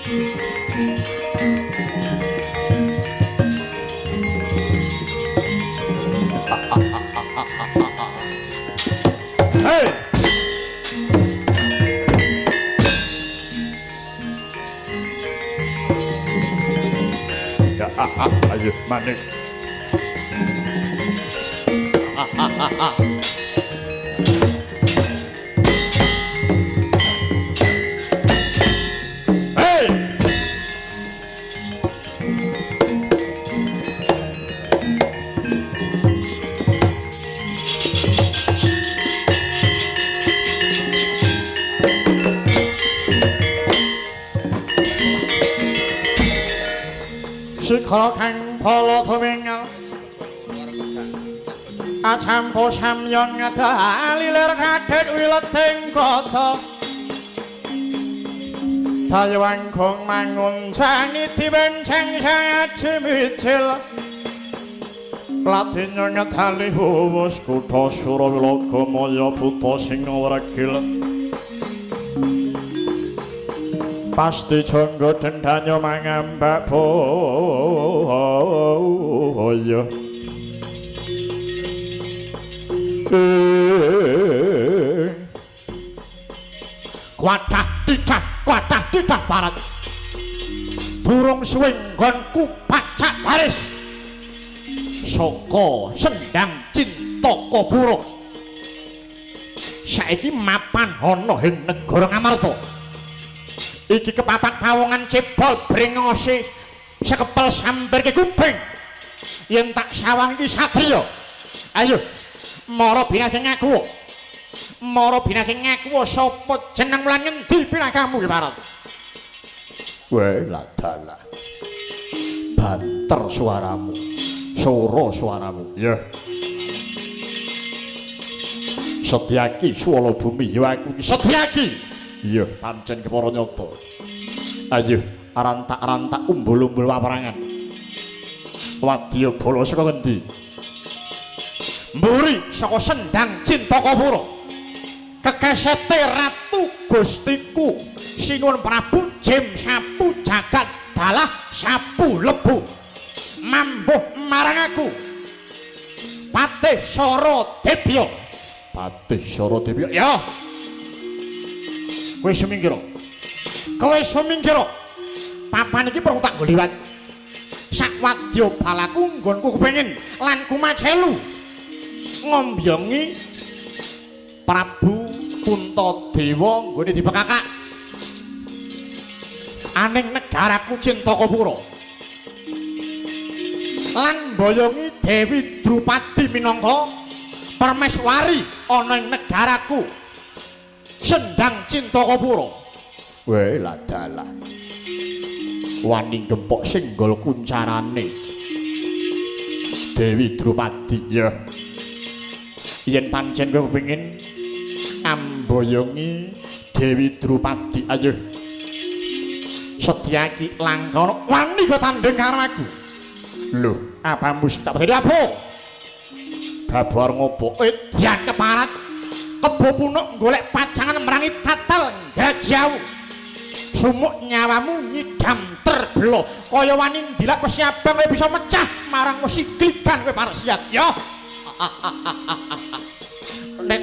Hey! Ayo manik. Sikha kang pala tumingal acampo samyon ngalilir kadhet wileting kota tayawang kong manguncani dibenceng sangat cemicil latinyo ngetali huwus kutha Surawilaga maya buta sing ngrekil pasti jangga dendanya mangambak boyo kuatah tidak barat burung swing gonku pacak baris saka sendang cinta burung saiki mapan ana ing negara Ngamarta iki kepapat pawongan cebol brengosi sekepel sambar ke kuping yen tak sawang iki satriya ayo mara binaging ngaku sapa jeneng lan ngendi pinakamu ki Barat wae ladala banter suaramu suaramu ya Setyaki swala bumi ya aku ki Setyaki iya pancen kepara nyata ayo arantak-arantak umbul-umbul waperangan wadya bala saka ngendi mburi saka sendang Cintakapura kekesete ratu gustiku sinuwun Prabu Jim sapu jagat dalah sapu lebu mambuh marang aku Patih Saradebya ya kowe semingkira papan iki perlu tak nggo liwat sak wadya balaku nggonku kepengin lan kumacelu ngombyongi Prabu Puntadewa nggone dibekakak aning negaraku Cintakapura lan mboyongi Dewi Drupadi minangka permeswari ana ing negaraku Sendang Cintakapura wae ladalah wani gempok singgol kuncarane Dewi Drupadi ya yen pancen kowe kepengin amboyongi Dewi Drupadi ayo Setyaki Langkana wani kok tanding karo aku lho apa mesti tak bedhe apa babar ngopo dian keparat kebo punuk golek pacangan merangi tatal gajau sumuk nyawamu nyidam terbelo kaya wani ndilak wesi abang kowe bisa mecah marang wesi gligan kowe parsiat ya nek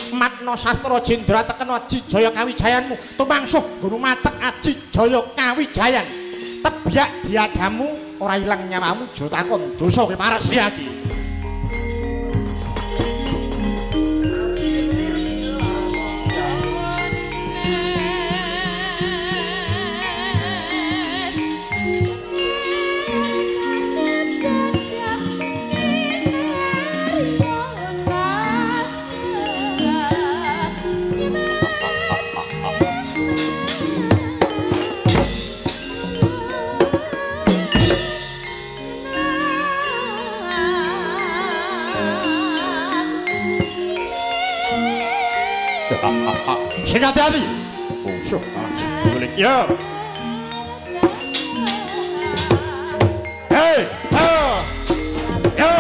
Matna Sastra Jendra teken Aji Jaya Kawijayanmu tumangsuh guru matek Aji Jaya Kawijayan tebyak diadamu ora ilang nyawamu aja takon dosa kowe parsiat iki sing hati-hati musuh balik ya hey yo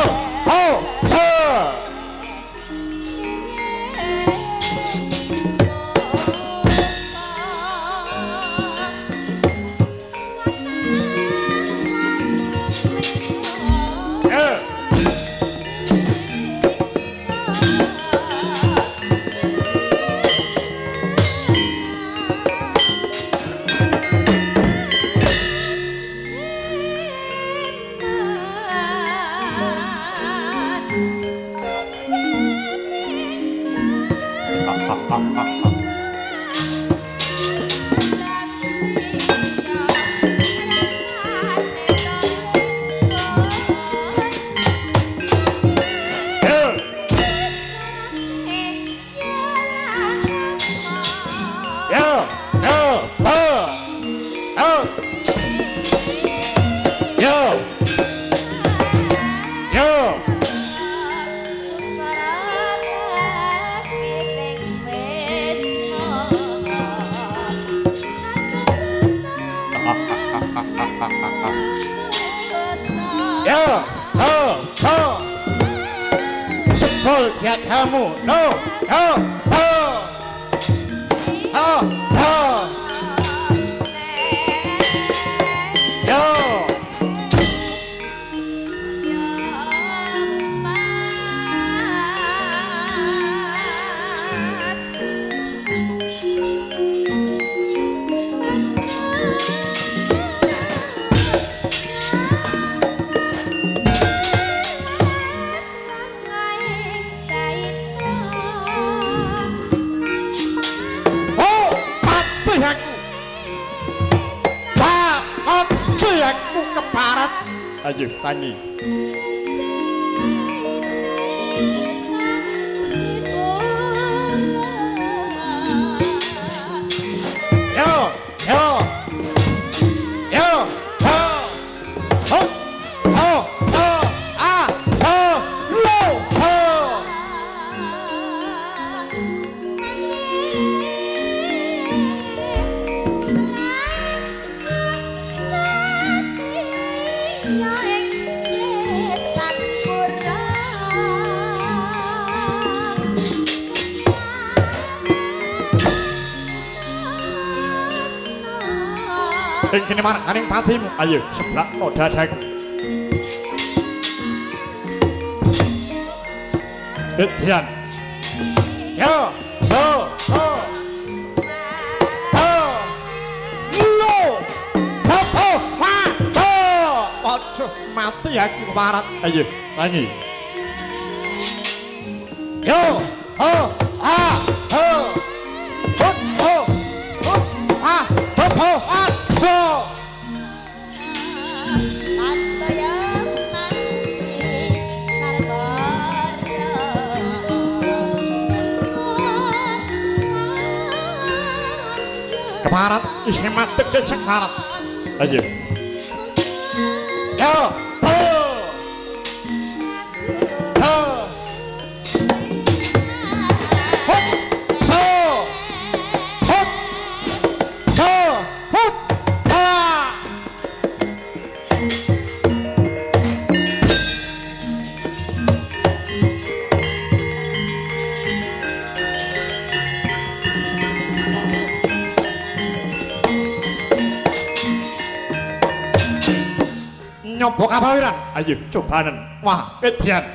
kedamu lo ho ho ho ho yo aku keparat ayo tani yo yo yo ho ho ho ho ah ho lo ho ing kene marganing patimu ayo seblakno dadaku Edian yo ho ho ho lo ho ho ha ho aduh mati aku keparat ayo tangi yo ho ha ho ho ho ho ha ho ho ha keparat isih matek cecek parat ayo yo ho ho hop ho hop ho hop ha nyoba kapawiran ayo cobanen wah Edian